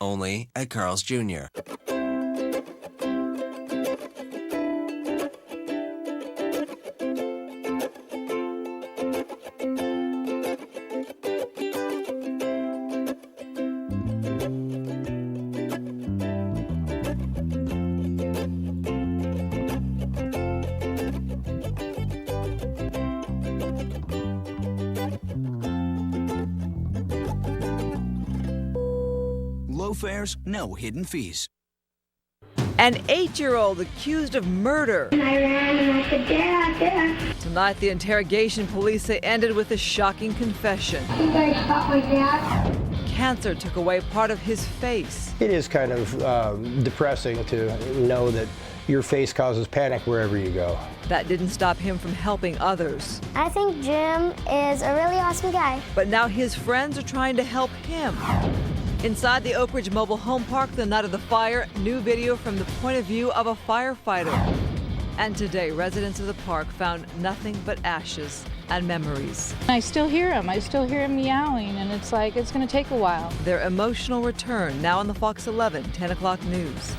only at Carl's Jr. Low fares, no hidden fees. An 8-year-old accused of murder. And I ran and I said, Dad, Dad. Tonight, the interrogation police say ended with a shocking confession. You guys shot my dad. Cancer took away part of his face. It is kind of depressing to know that your face causes panic wherever you go. That didn't stop him from helping others. I think Jim is a really awesome guy. But now his friends are trying to help him. Inside the Oak Ridge Mobile Home Park the night of the fire, new video from the point of view of a firefighter. And today, residents of the park found nothing but ashes and memories. I still hear him. I still hear him meowing, and it's like it's going to take a while. Their emotional return now on the Fox 11 10 o'clock news.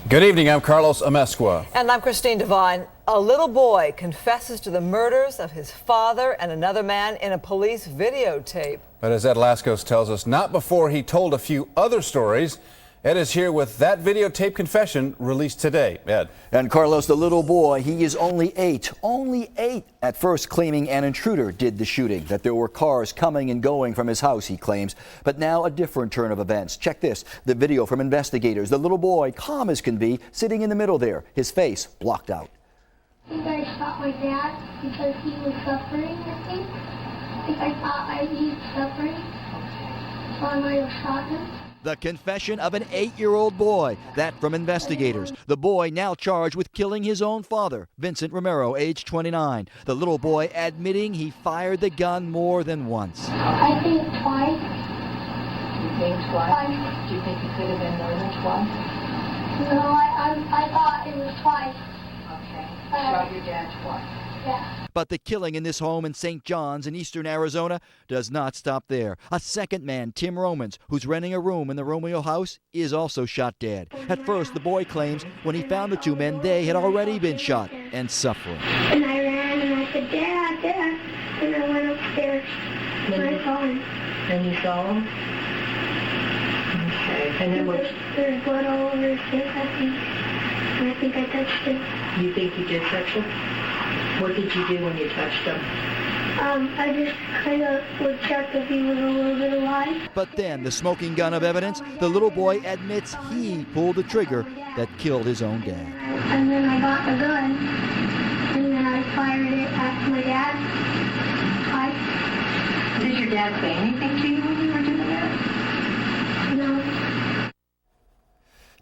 Good evening, I'm Carlos Amezcua. And I'm Christine Devine. A little boy confesses to the murders of his father and another man in a police videotape. But as Ed Lascos tells us, not before he told a few other stories. Ed is here with that videotape confession released today. Ed. And Carlos, the little boy, he is only 8. Only 8. At first claiming an intruder did the shooting, that there were cars coming and going from his house, he claims. But now a different turn of events. Check this, the video from investigators. The little boy, calm as can be, sitting in the middle there, his face blocked out. You guys shot my dad because he was suffering, I think. I thought he was suffering. So I might have shot him. The confession of an 8-year-old boy. That from investigators. The boy now charged with killing his own father, Vincent Romero, age 29. The little boy admitting he fired the gun more than once. I think twice. You think twice? Do you think it could have been more than twice? No, I thought it was twice. Okay. Shot your dad twice. Yeah. But the killing in this home in St. John's in eastern Arizona does not stop there. A second man, Tim Romans, who's renting a room in the Romeo house, is also shot dead. At first, the boy claims when he found the two men, they had already been shot and suffering. And I ran and I said, Dad, Dad. And I went upstairs and I saw him. And you saw him? Okay. And then what? There's blood all over his face, I think. And I think I touched him. You think you did touch him? What did you do when you touched him? I just kind of would check if he was a little bit alive. But then, the smoking gun of evidence, the little boy admits he pulled the trigger that killed his own dad. And then I got the gun, and then I fired it at my dad. Did your dad say anything to you when you were doing that? No.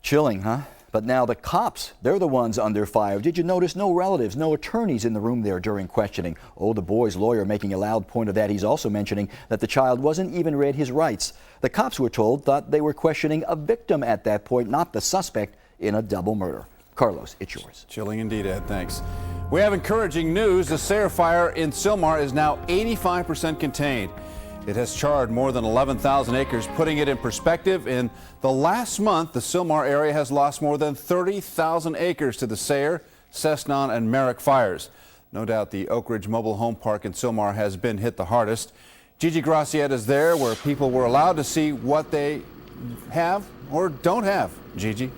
Chilling, huh? But now the cops, they're the ones under fire. Did you notice no relatives, no attorneys in the room there during questioning? Oh, the boy's lawyer making a loud point of that. He's also mentioning that the child wasn't even read his rights. The cops, we're told, thought they were questioning a victim at that point, not the suspect in a double murder. Carlos, it's yours. Chilling indeed, Ed. Thanks. We have encouraging news. The Sayre fire in Sylmar is now 85% contained. It has charred more than 11,000 acres. Putting it in perspective, in the last month, the Sylmar area has lost more than 30,000 acres to the Sayre, Cessnon, and Merrick fires. No doubt the Oak Ridge Mobile Home Park in Sylmar has been hit the hardest. Gigi Graciette is there where people were allowed to see what they have or don't have. Gigi.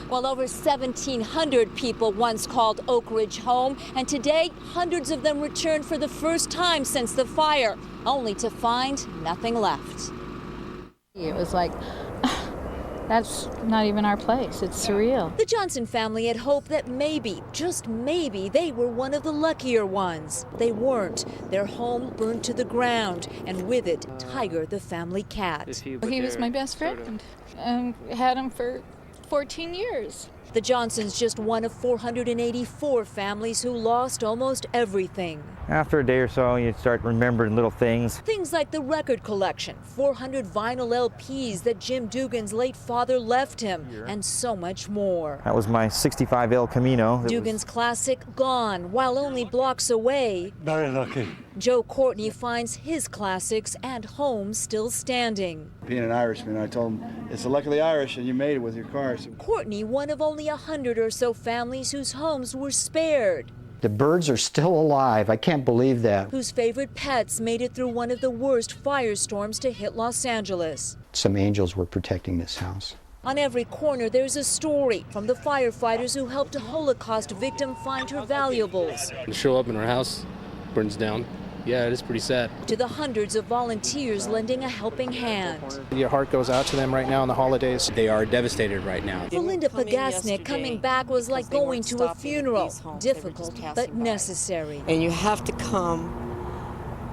Well, over 1,700 people once called Oak Ridge home, and today hundreds of them returned for the first time since the fire, only to find nothing left. It was like, that's not even our place. It's surreal. The Johnson family had hoped that maybe, just maybe, they were one of the luckier ones. They weren't. Their home burned to the ground, and with it, Tiger, the family cat. He was my best friend. Had him for 14 years. The Johnsons just one of 484 families who lost almost everything. After a day or so, you start remembering little things. Things like the record collection, 400 vinyl LPs that Jim Dugan's late father left him, and so much more. That was my 65 El Camino. Dugan's classic gone, while only blocks away. Very lucky. Joe Courtney finds his classics and home still standing. Being an Irishman, I told him, it's the luck of the Irish and you made it with your car. So. Courtney, one of only 100 or so families whose homes were spared. The birds are still alive. I can't believe that. Whose favorite pets made it through one of the worst firestorms to hit Los Angeles. Some angels were protecting this house. On every corner, there's a story from the firefighters who helped a Holocaust victim find her valuables. Show up and her house burns down. Yeah, it is pretty sad. To the hundreds of volunteers lending a helping hand. Your heart goes out to them right now in the holidays. They are devastated right now. For Linda Pagasnik, coming back was like going to a funeral. Difficult, but necessary. And you have to come,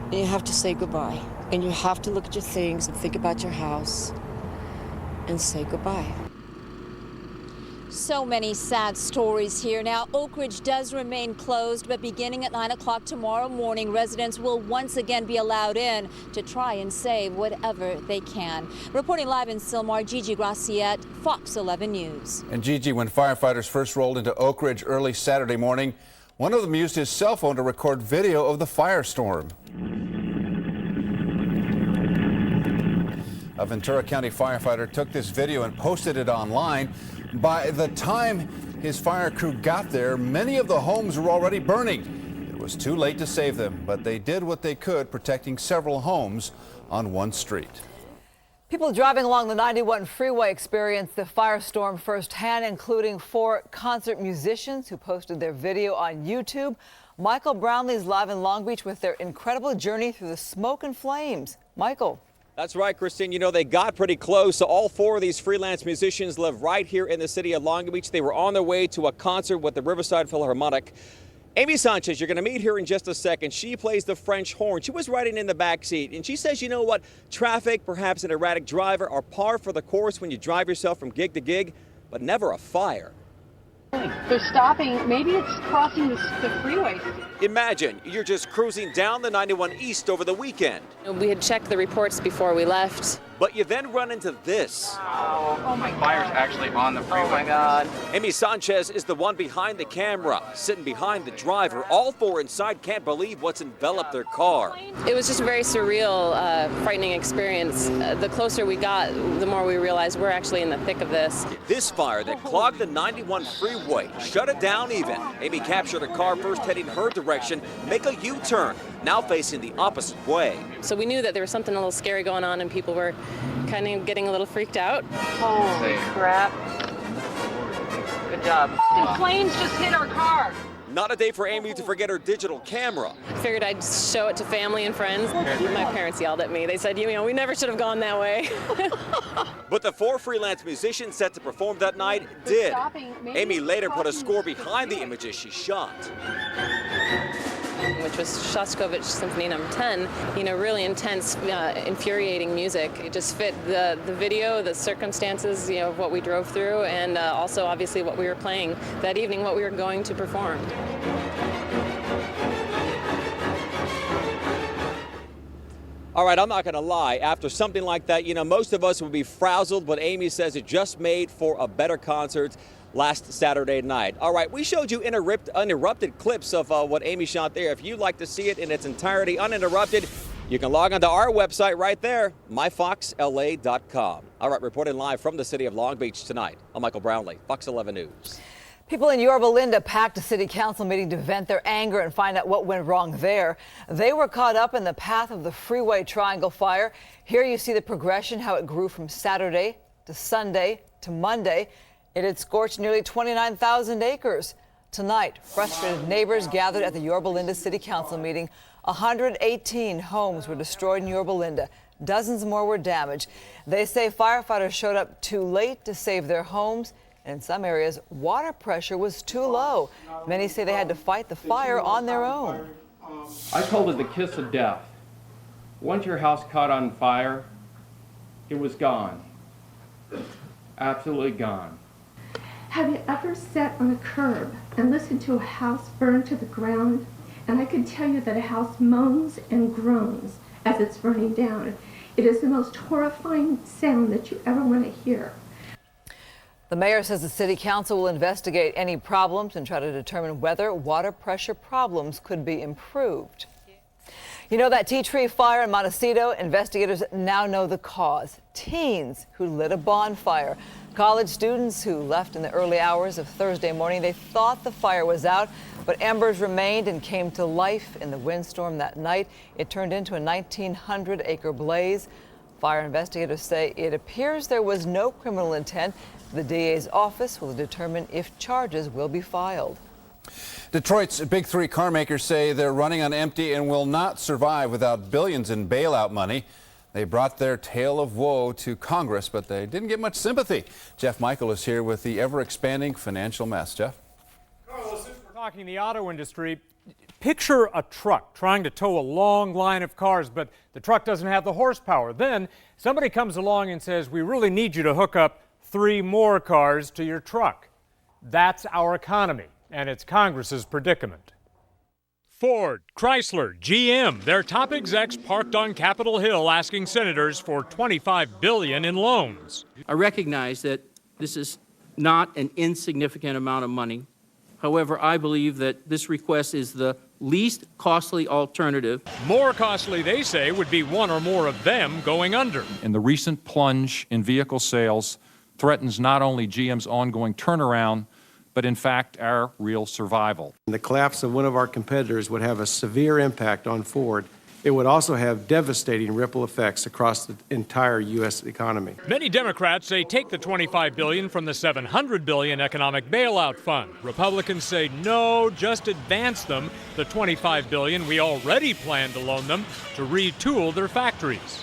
and you have to say goodbye. And you have to look at your things and think about your house and say goodbye. So many sad stories here. Now, Oak Ridge does remain closed, but beginning at 9 o'clock tomorrow morning, residents will once again be allowed in to try and save whatever they can. Reporting live in Sylmar, Gigi Graciette, Fox 11 News. And Gigi, when firefighters first rolled into Oak Ridge early Saturday morning, one of them used his cell phone to record video of the firestorm. A Ventura County firefighter took this video and posted it online. By the time his fire crew got there, many of the homes were already burning. It was too late to save them, but they did what they could, protecting several homes on one street. People driving along the 91 freeway experienced the firestorm firsthand, including 4 concert musicians who posted their video on YouTube. Michael Brownlee is live in Long Beach with their incredible journey through the smoke and flames. Michael. That's right, Christine. You know, they got pretty close. So all 4 of these freelance musicians live right here in the city of Long Beach. They were on their way to a concert with the Riverside Philharmonic. Amy Sanchez, you're going to meet her in just a second. She plays the French horn. She was riding in the back seat, and she says, you know what? Traffic, perhaps an erratic driver, are par for the course when you drive yourself from gig to gig, but never a fire. They're stopping. Maybe it's crossing the freeway. Imagine you're just cruising down the 91 East over the weekend. We had checked the reports before we left. But you then run into this. Oh my God. Fire's actually on the freeway. Oh my God. Amy Sanchez is the one behind the camera, sitting behind the driver. All 4 inside can't believe what's enveloped their car. It was just a very surreal, frightening experience. The closer we got, the more we realized we're actually in the thick of this. This fire that clogged the 91 freeway, shut it down even. Amy captured a car first heading her direction, make a U-turn, now facing the opposite way. So we knew that there was something a little scary going on and people were kind of getting a little freaked out. Holy crap. Good job. The flames just hit our car. Not a day for Amy to forget her digital camera. I figured I'd show it to family and friends. My parents yelled at me. They said, you know, we never should have gone that way. But the 4 freelance musicians set to perform that night did. Amy later put a score behind the images she shot. Which was Shostakovich Symphony No. 10, you know, really intense, infuriating music. It just fit the video, the circumstances, you know, of what we drove through, and also obviously what we were playing that evening, what we were going to perform. All right, I'm not going to lie. After something like that, you know, most of us would be frazzled, but Amy says it just made for a better concert last Saturday night. All right, we showed you uninterrupted clips of what Amy shot there. If you'd like to see it in its entirety uninterrupted, you can log on to our website right there, myfoxla.com. All right, reporting live from the city of Long Beach tonight, I'm Michael Brownlee, Fox 11 News. People in Yorba Linda packed a city council meeting to vent their anger and find out what went wrong there. They were caught up in the path of the freeway triangle fire. Here you see the progression, how it grew from Saturday to Sunday to Monday. It had scorched nearly 29,000 acres. Tonight, frustrated neighbors gathered at the Yorba Linda City Council meeting. 118 homes were destroyed in Yorba Linda. Dozens more were damaged. They say firefighters showed up too late to save their homes. And in some areas, water pressure was too low. Many say they had to fight the fire on their own. I called it the kiss of death. Once your house caught on fire, it was gone. Absolutely gone. Have you ever sat on a curb and listened to a house burn to the ground? And I can tell you that a house moans and groans as it's burning down. It is the most horrifying sound that you ever want to hear. The mayor says the city council will investigate any problems and try to determine whether water pressure problems could be improved. You know that tea tree fire in Montecito? Investigators now know the cause. Teens who lit a bonfire. College students who left in the early hours of Thursday morning. They thought the fire was out, but embers remained and came to life in the windstorm that night. It turned into a 1,900-acre blaze. Fire investigators say it appears there was no criminal intent. The DA's office will determine if charges will be filed. Detroit's big three car makers say they're running on empty and will not survive without billions in bailout money. They brought their tale of woe to Congress, but they didn't get much sympathy. Jeff Michael is here with the ever-expanding financial mess. Jeff? Carlos, since we're talking the auto industry, picture a truck trying to tow a long line of cars, but the truck doesn't have the horsepower. Then somebody comes along and says, we really need you to hook up 3 more cars to your truck. That's our economy, and it's Congress's predicament. Ford, Chrysler, GM, their top execs parked on Capitol Hill asking senators for $25 billion in loans. I recognize that this is not an insignificant amount of money. However, I believe that this request is the least costly alternative. More costly, they say, would be one or more of them going under. And the recent plunge in vehicle sales threatens not only GM's ongoing turnaround, but in fact our real survival. The collapse of one of our competitors would have a severe impact on Ford. It would also have devastating ripple effects across the entire U.S. economy. Many Democrats say take the $25 billion from the $700 billion economic bailout fund. Republicans say no, just advance them the $25 billion we already plan to loan them to retool their factories.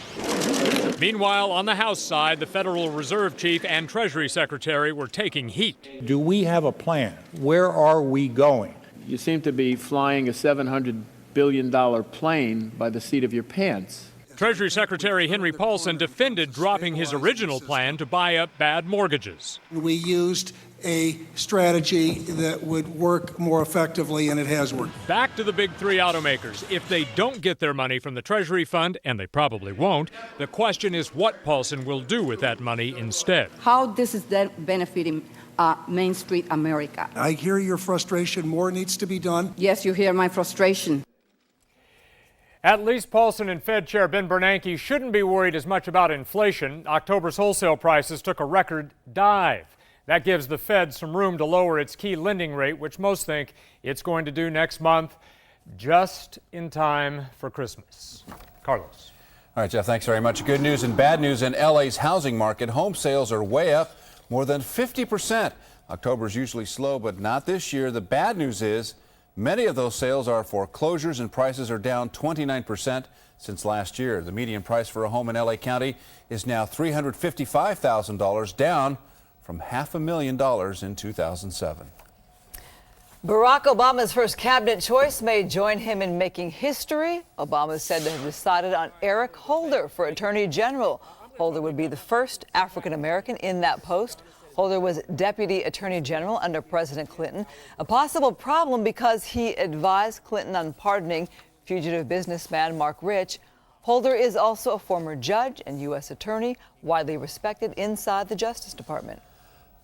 Meanwhile, on the House side, the Federal Reserve Chief and Treasury Secretary were taking heat. Do we have a plan? Where are we going? You seem to be flying a $700 billion plane by the seat of your pants. Treasury Secretary Henry Paulson defended dropping his original plan to buy up bad mortgages. We used a strategy that would work more effectively, and it has worked. Back to the big three automakers. If they don't get their money from the Treasury Fund, and they probably won't, the question is what Paulson will do with that money instead. How this is then benefiting Main Street America. I hear your frustration. More needs to be done. Yes, you hear my frustration. At least Paulson and Fed Chair Ben Bernanke shouldn't be worried as much about inflation. October's wholesale prices took a record dive. That gives the Fed some room to lower its key lending rate, which most think it's going to do next month, just in time for Christmas. Carlos. All right, Jeff, thanks very much. Good news and bad news in LA's housing market. Home sales are way up, more than 50%. October's usually slow, but not this year. The bad news is many of those sales are foreclosures, and prices are down 29% since last year. The median price for a home in LA County is now $355,000, down from $500,000 in 2007. Barack Obama's first cabinet choice may join him in making history. Obama said they have decided on Eric Holder for Attorney General. Holder would be the first African-American in that post. Holder was Deputy Attorney General under President Clinton, a possible problem because he advised Clinton on pardoning fugitive businessman Mark Rich. Holder is also a former judge and U.S. attorney, widely respected inside the Justice Department.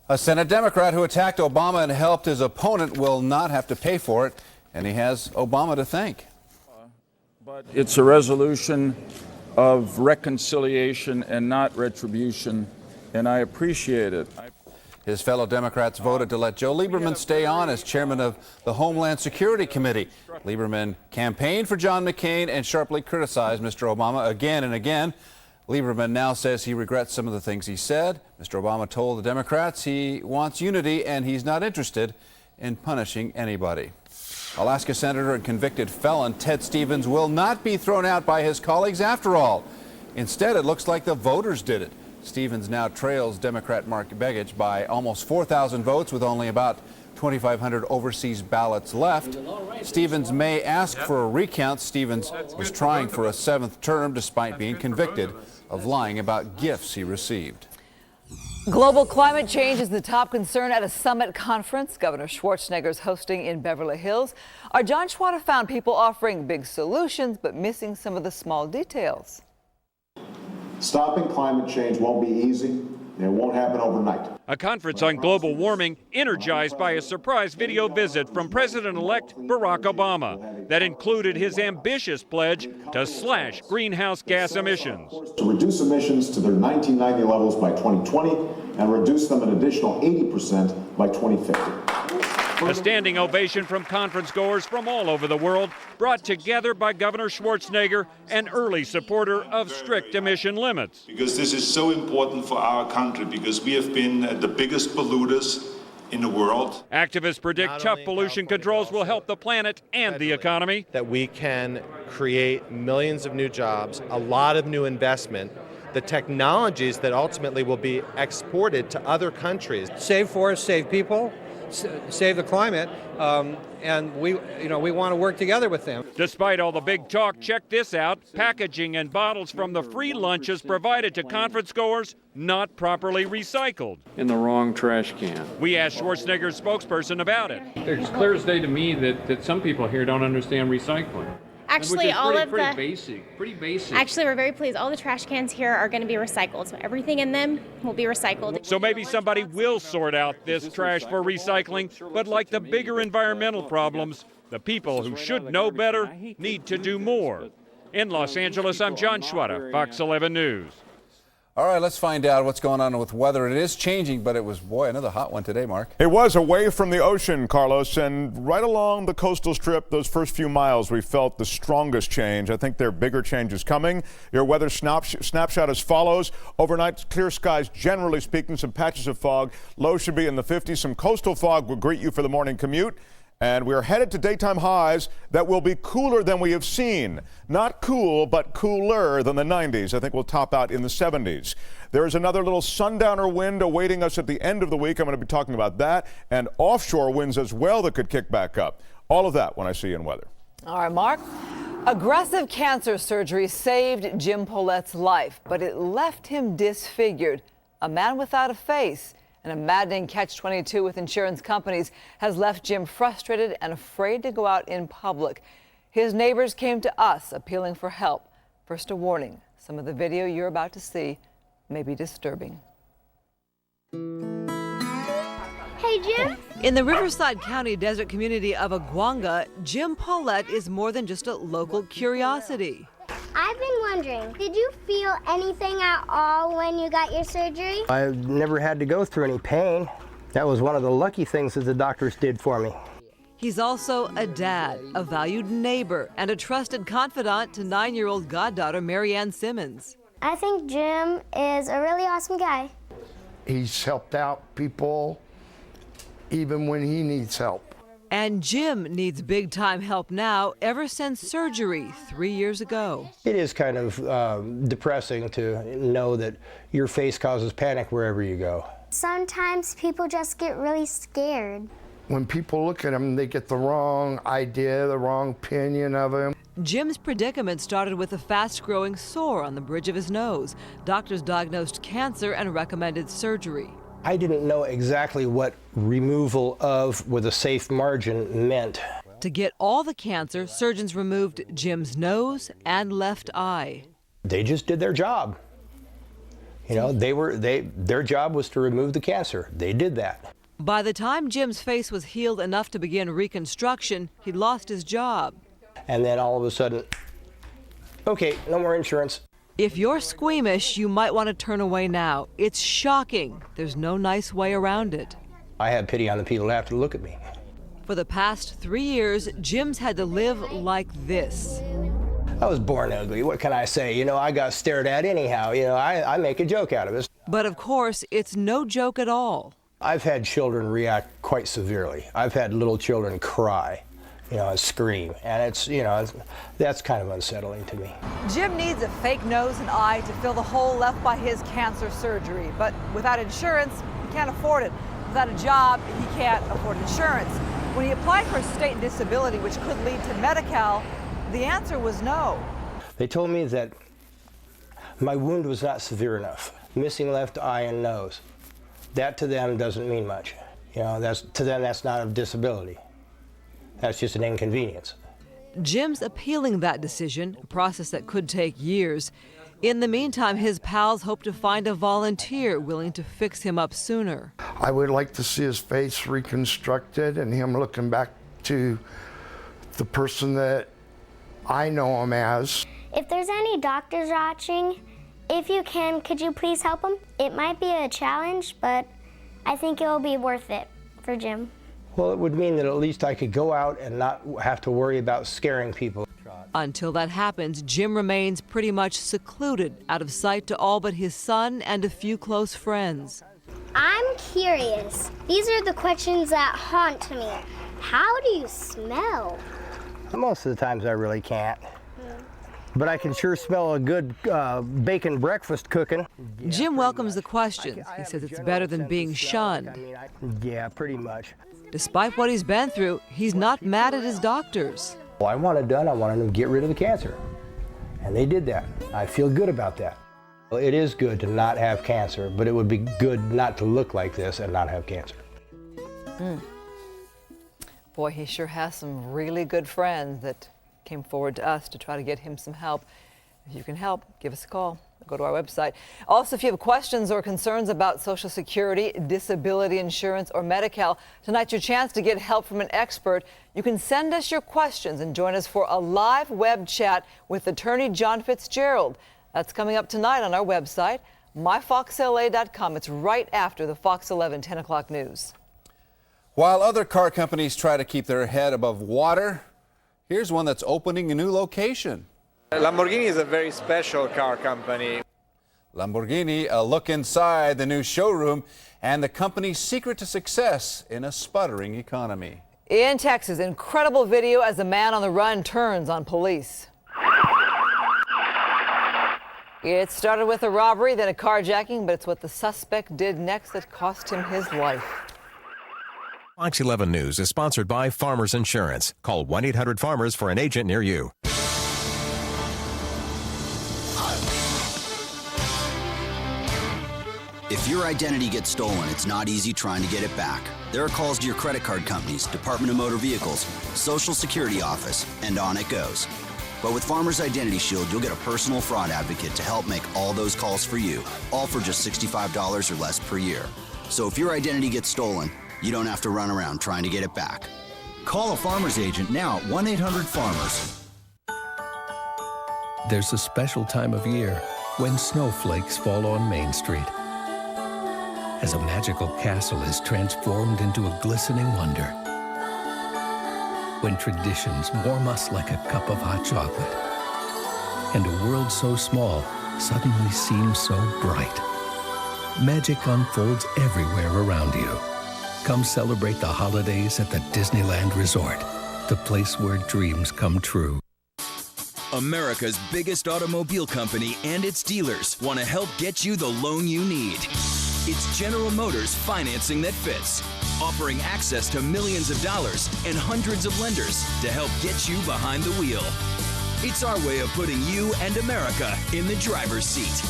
A Senate Democrat who attacked Obama and helped his opponent will not have to pay for it, and he has Obama to thank. But it's a resolution of reconciliation and not retribution, and I appreciate it. His fellow Democrats voted to let Joe Lieberman stay on as chairman of the Homeland Security Committee. Lieberman campaigned for John McCain and sharply criticized Mr. Obama again and again. Lieberman now says he regrets some of the things he said. Mr. Obama told the Democrats he wants unity and he's not interested in punishing anybody. Alaska Senator and convicted felon Ted Stevens will not be thrown out by his colleagues after all. Instead, it looks like the voters did it. Stevens now trails Democrat Mark Begich by almost 4,000 votes with only about 2,500 overseas ballots left. Stevens may ask for a recount. Stevens was trying for a 7th term despite being convicted of lying about gifts he received. Global climate change is the top concern at a summit conference Governor Schwarzenegger is hosting in Beverly Hills. Our John Schwatter found people offering big solutions but missing some of the small details. Stopping climate change won't be easy. It won't happen overnight. A conference on global warming energized by a surprise video visit from President-elect Barack Obama that included his ambitious pledge to slash greenhouse gas emissions. To reduce emissions to their 1990 levels by 2020 and reduce them an additional 80% by 2050. A standing ovation from conference goers from all over the world, brought together by Governor Schwarzenegger, an early supporter of strict emission limits. Because this is so important for our country, because we have been the biggest polluters in the world. Activists predict tough pollution controls will help the planet and the economy. That we can create millions of new jobs, a lot of new investment, the technologies that ultimately will be exported to other countries. Save forests, save people, save the climate, and we want to work together with them. Despite all the big talk, check this out. Packaging and bottles from the free lunches provided to conference goers not properly recycled. In the wrong trash can. We asked Schwarzenegger's spokesperson about it. It's clear as day to me that some people here don't understand recycling. Actually, pretty basic. Actually, we're very pleased. All the trash cans here are going to be recycled, so everything in them will be recycled. So maybe somebody will sort out this trash for recycling, but like the bigger environmental problems, the people who should know better need to do more. In Los Angeles, I'm John Schwatter, Fox 11 News. All right, let's find out what's going on with weather. It is changing, but it was, boy, another hot one today, Mark. It was away from the ocean, Carlos, and right along the coastal strip, those first few miles, we felt the strongest change. I think there are bigger changes coming. Your weather snapshot as follows. Overnight, clear skies, generally speaking, some patches of fog. Lows should be in the 50s. Some coastal fog will greet you for the morning commute. And we are headed to daytime highs that will be cooler than we have seen. Not cool, but cooler than the 90s. I think we'll top out in the 70s. There is another little sundowner wind awaiting us at the end of the week. I'm going to be talking about that and offshore winds as well that could kick back up. All of that when I see you in weather. All right, Mark. Aggressive cancer surgery saved Jim Paulette's life, but it left him disfigured. A man without a face. And a maddening catch-22 with insurance companies has left Jim frustrated and afraid to go out in public. His neighbors came to us appealing for help. First, a warning. Some of the video you're about to see may be disturbing. Hey, Jim. In the Riverside County desert community of Aguanga, Jim Paulette is more than just a local curiosity. I've been wondering, did you feel anything at all when you got your surgery? I've never had to go through any pain. That was one of the lucky things that the doctors did for me. He's also a dad, a valued neighbor, and a trusted confidant to 9-year-old goddaughter Marianne Simmons. I think Jim is a really awesome guy. He's helped out people even when he needs help. And Jim needs big-time help now ever since surgery 3 years ago. It is kind of depressing to know that your face causes panic wherever you go. Sometimes people just get really scared. When people look at him, they get the wrong idea, the wrong opinion of him. Jim's predicament started with a fast-growing sore on the bridge of his nose. Doctors diagnosed cancer and recommended surgery. I didn't know exactly what removal of with a safe margin meant. To get all the cancer, surgeons removed Jim's nose and left eye. They just did their job. You know, their job was to remove the cancer. They did that. By the time Jim's face was healed enough to begin reconstruction, he'd lost his job. And then all of a sudden, okay, no more insurance. If you're squeamish, you might want to turn away now. It's shocking. There's no nice way around it. I have pity on the people that have to look at me. For the past 3 years, Jim's had to live like this. I was born ugly. What can I say? You know, I got stared at anyhow. You know, I make a joke out of it. But of course, it's no joke at all. I've had children react quite severely. I've had little children cry, you know, and scream. And it's, you know, that's kind of unsettling to me. Jim needs a fake nose and eye to fill the hole left by his cancer surgery. But without insurance, he can't afford it. Without a job, he can't afford insurance. When he applied for a state disability, which could lead to Medi-Cal, the answer was no. They told me that my wound was not severe enough, missing left eye and nose. That to them doesn't mean much. You know, to them that's not a disability. That's just an inconvenience. Jim's appealing that decision, a process that could take years. In the meantime, his pals hope to find a volunteer willing to fix him up sooner. I would like to see his face reconstructed and him looking back to the person that I know him as. If there's any doctors watching, if you can, could you please help him? It might be a challenge, but I think it will be worth it for Jim. Well, it would mean that at least I could go out and not have to worry about scaring people. Until that happens, Jim remains pretty much secluded, out of sight to all but his son and a few close friends. I'm curious. These are the questions that haunt me. How do you smell? Most of the times I really can't. But I can sure smell a good bacon breakfast cooking. Jim welcomes the questions. He says it's better than being shunned. Yeah, pretty much. Despite what he's been through, he's not mad at his doctors. Well, I want it done. I wanted them to get rid of the cancer. And they did that. I feel good about that. Well, it is good to not have cancer, but it would be good not to look like this and not have cancer. Boy, he sure has some really good friends that came forward to us to try to get him some help. If you can help, give us a call. Go to our website. Also, if you have questions or concerns about Social Security, disability insurance, or Medi-Cal, tonight's your chance to get help from an expert. You can send us your questions and join us for a live web chat with attorney John Fitzgerald. That's coming up tonight on our website, myfoxla.com. It's right after the Fox 11 10 o'clock news. While other car companies try to keep their head above water, here's one that's opening a new location. Lamborghini is a very special car company. Lamborghini, a look inside the new showroom and the company's secret to success in a sputtering economy. In Texas, incredible video as a man on the run turns on police. It started with a robbery, then a carjacking, but it's what the suspect did next that cost him his life. Fox 11 News is sponsored by Farmers Insurance. Call 1-800-FARMERS for an agent near you. If your identity gets stolen, it's not easy trying to get it back. There are calls to your credit card companies, Department of Motor Vehicles, Social Security Office, and on it goes. But with Farmers Identity Shield, you'll get a personal fraud advocate to help make all those calls for you, all for just $65 or less per year. So if your identity gets stolen, you don't have to run around trying to get it back. Call a Farmers agent now at 1-800-FARMERS. There's a special time of year when snowflakes fall on Main Street. As a magical castle is transformed into a glistening wonder. When traditions warm us like a cup of hot chocolate. And a world so small suddenly seems so bright. Magic unfolds everywhere around you. Come celebrate the holidays at the Disneyland Resort, the place where dreams come true. America's biggest automobile company and its dealers want to help get you the loan you need. It's General Motors financing that fits, offering access to millions of dollars and hundreds of lenders to help get you behind the wheel. It's our way of putting you and America in the driver's seat.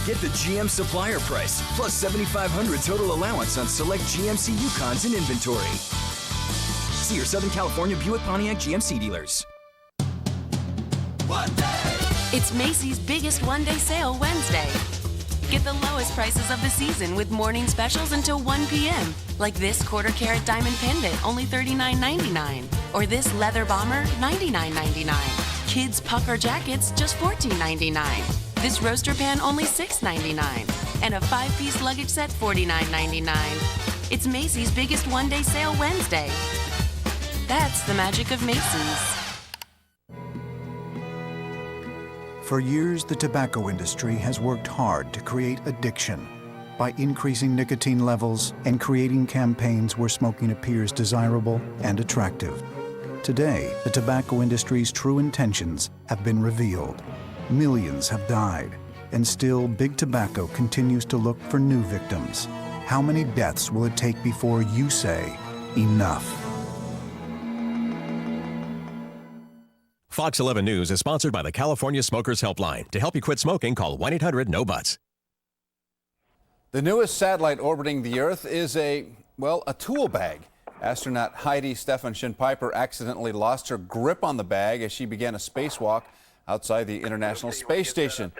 Get the GM supplier price plus $7,500 total allowance on select GMC Yukons in inventory. See your Southern California Buick Pontiac GMC dealers. It's Macy's biggest one-day sale Wednesday. Get the lowest prices of the season with morning specials until 1 p.m. Like this quarter-carat diamond pendant, only $39.99. Or this leather bomber, $99.99. Kids pucker jackets, just $14.99. This roaster pan, only $6.99. And a 5-piece luggage set, $49.99. It's Macy's biggest one-day sale Wednesday. That's the magic of Macy's. For years, the tobacco industry has worked hard to create addiction by increasing nicotine levels and creating campaigns where smoking appears desirable and attractive. Today, the tobacco industry's true intentions have been revealed. Millions have died, and still Big Tobacco continues to look for new victims. How many deaths will it take before you say, enough? Fox 11 News is sponsored by the California Smokers Helpline. To help you quit smoking, call 1-800-NO-BUTS. The newest satellite orbiting the Earth is a tool bag. Astronaut Heidi Stephenson Piper accidentally lost her grip on the bag as she began a spacewalk outside the International Space Station.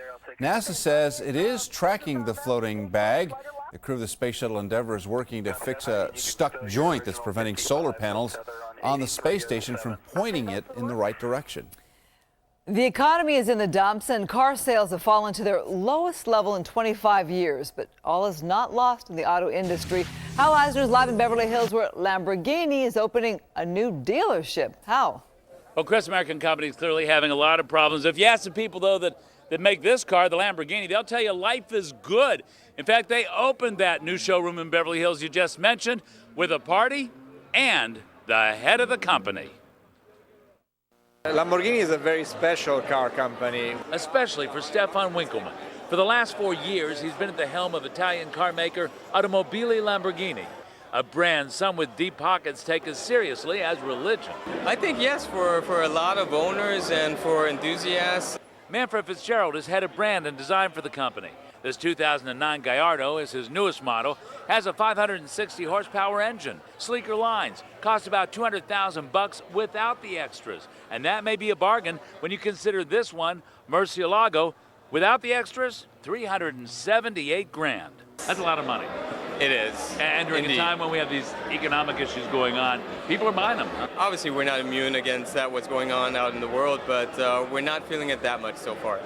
NASA says it is tracking the floating bag. The crew of the Space Shuttle Endeavour is working to fix a stuck joint that's preventing solar panels on the space station from pointing it in the right direction. The economy is in the dumps and car sales have fallen to their lowest level in 25 years. But all is not lost in the auto industry. Hal Eisner's live in Beverly Hills, where Lamborghini is opening a new dealership. How? Well, Chris, American companies clearly having a lot of problems. If you ask the people, though, that make this car, the Lamborghini, they'll tell you life is good. In fact, they opened that new showroom in Beverly Hills you just mentioned with a party and the head of the company. Lamborghini is a very special car company. Especially for Stefan Winkelmann. For the last 4 years, he's been at the helm of Italian car maker Automobili Lamborghini, a brand some with deep pockets take as seriously as religion. I think yes, for a lot of owners and for enthusiasts. Manfred Fitzgerald is head of brand and design for the company. This 2009 Gallardo is his newest model, has a 560 horsepower engine, sleeker lines, costs about $200,000 without the extras. And that may be a bargain when you consider this one, Murcielago, without the extras, $378 grand. That's a lot of money. It is. And during a time when we have these economic issues going on, people are buying them. Huh? Obviously, we're not immune against that, what's going on out in the world, but we're not feeling it that much so far.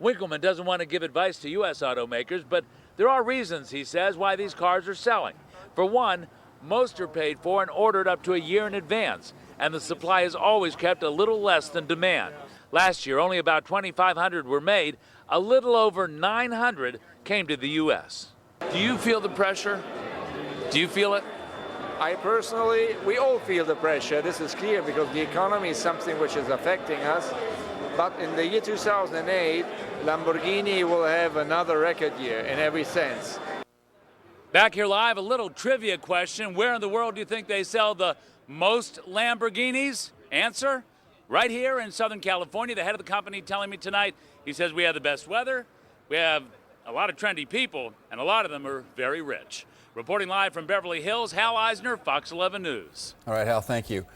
Winkelmann doesn't want to give advice to U.S. automakers, but there are reasons, he says, why these cars are selling. For one, most are paid for and ordered up to a year in advance, and the supply is always kept a little less than demand. Last year, only about 2,500 were made. A little over 900 came to the U.S. Do you feel the pressure? Do you feel it? I personally, we all feel the pressure. This is clear because the economy is something which is affecting us. But in the year 2008, Lamborghini will have another record year in every sense. Back here live, a little trivia question. Where in the world do you think they sell the most Lamborghinis? Answer, right here in Southern California. The head of the company telling me tonight, he says we have the best weather, we have a lot of trendy people, and a lot of them are very rich. Reporting live from Beverly Hills, Hal Eisner, Fox 11 News. All right, Hal, thank you.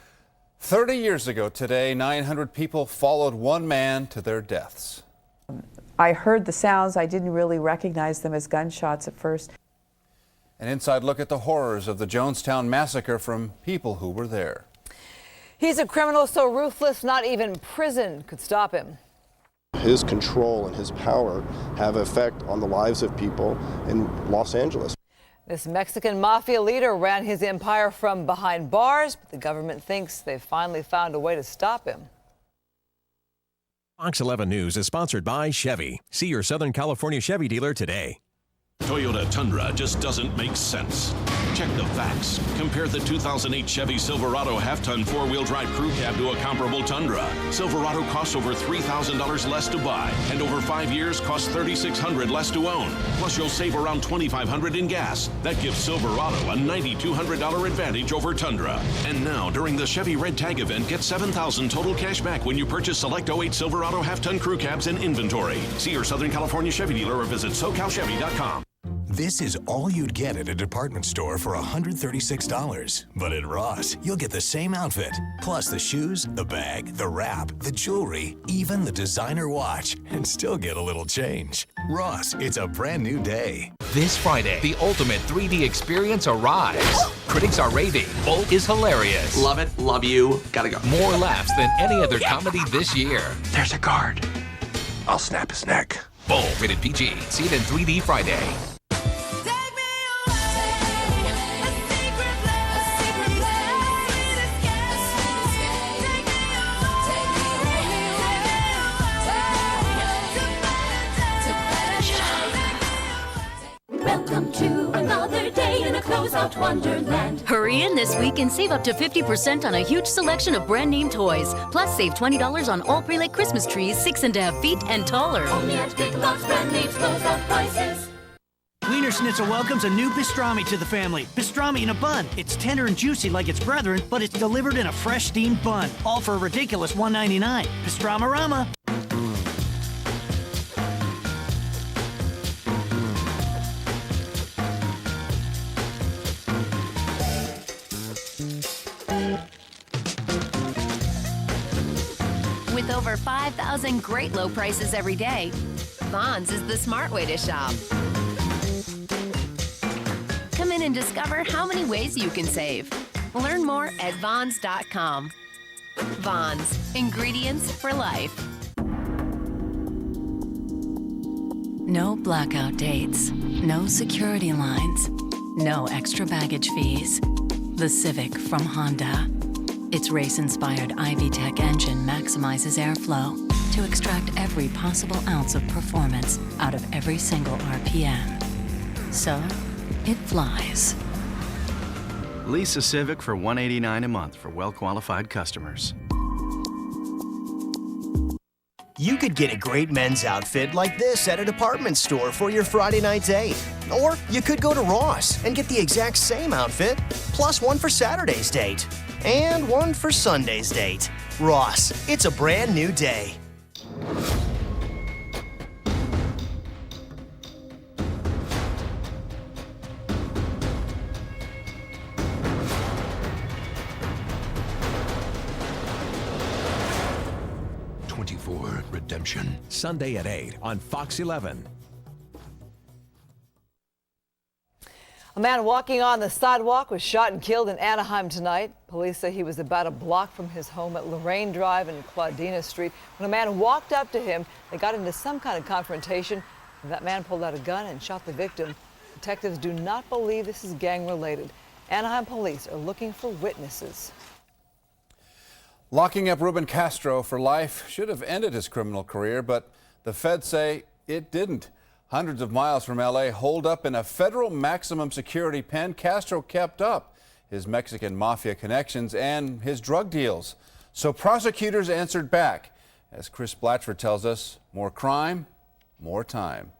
30 years ago today, 900 people followed one man to their deaths. I heard the sounds. I didn't really recognize them as gunshots at first. An inside look at the horrors of the Jonestown massacre from people who were there. He's a criminal so ruthless, not even prison could stop him. His control and his power have effect on the lives of people in Los Angeles. This Mexican mafia leader ran his empire from behind bars, but the government thinks they've finally found a way to stop him. Fox 11 News is sponsored by Chevy. See your Southern California Chevy dealer today. Toyota Tundra just doesn't make sense. Check the facts. Compare the 2008 Chevy Silverado half-ton four-wheel drive crew cab to a comparable Tundra. Silverado costs over $3,000 less to buy, and over 5 years costs $3,600 less to own. Plus, you'll save around $2,500 in gas. That gives Silverado a $9,200 advantage over Tundra. And now, during the Chevy Red Tag event, get $7,000 total cash back when you purchase select 08 Silverado half-ton crew cabs and inventory. See your Southern California Chevy dealer or visit SoCalChevy.com. This is all you'd get at a department store for $136. But at Ross, you'll get the same outfit, plus the shoes, the bag, the wrap, the jewelry, even the designer watch, and still get a little change. Ross, it's a brand new day. This Friday, the ultimate 3D experience arrives. Critics are raving. Bolt is hilarious. Love it, love you, gotta go. More laughs than any other comedy this year. There's a guard. I'll snap his neck. Bolt, rated PG. See it in 3D Friday. Welcome to another day in a closeout wonderland. Hurry in this week and save up to 50% on a huge selection of brand name toys. Plus, save $20 on all pre-lit Christmas trees 6.5 feet and taller. Only at Big Lots brand names closeout prices. Wiener Schnitzel welcomes a new pastrami to the family. Pastrami in a bun. It's tender and juicy like its brethren, but it's delivered in a fresh steamed bun. All for a ridiculous $1.99. Pastramarama. With over 5,000 great low prices every day, Vons is the smart way to shop. Come in and discover how many ways you can save. Learn more at Vons.com. Vons, ingredients for life. No blackout dates, no security lines, no extra baggage fees. The Civic from Honda. Its race-inspired iVTEC engine maximizes airflow to extract every possible ounce of performance out of every single RPM. So, it flies. Lease a Civic for $189 a month for well-qualified customers. You could get a great men's outfit like this at a department store for your Friday night date. Or you could go to Ross and get the exact same outfit, plus one for Saturday's date. And one for Sunday's date. Ross, it's a brand new day. Redemption. Sunday at 8 on Fox 11. A man walking on the sidewalk was shot and killed in Anaheim tonight. Police say he was about a block from his home at Lorraine Drive and Claudina Street. When a man walked up to him, they got into some kind of confrontation. That man pulled out a gun and shot the victim. Detectives do not believe this is gang-related. Anaheim police are looking for witnesses. Locking up Ruben Castro for life should have ended his criminal career, but the feds say it didn't. Hundreds of miles from L.A., holed up in a federal maximum security pen, Castro kept up his Mexican mafia connections and his drug deals. So prosecutors answered back. As Chris Blatchford tells us, more crime, more time.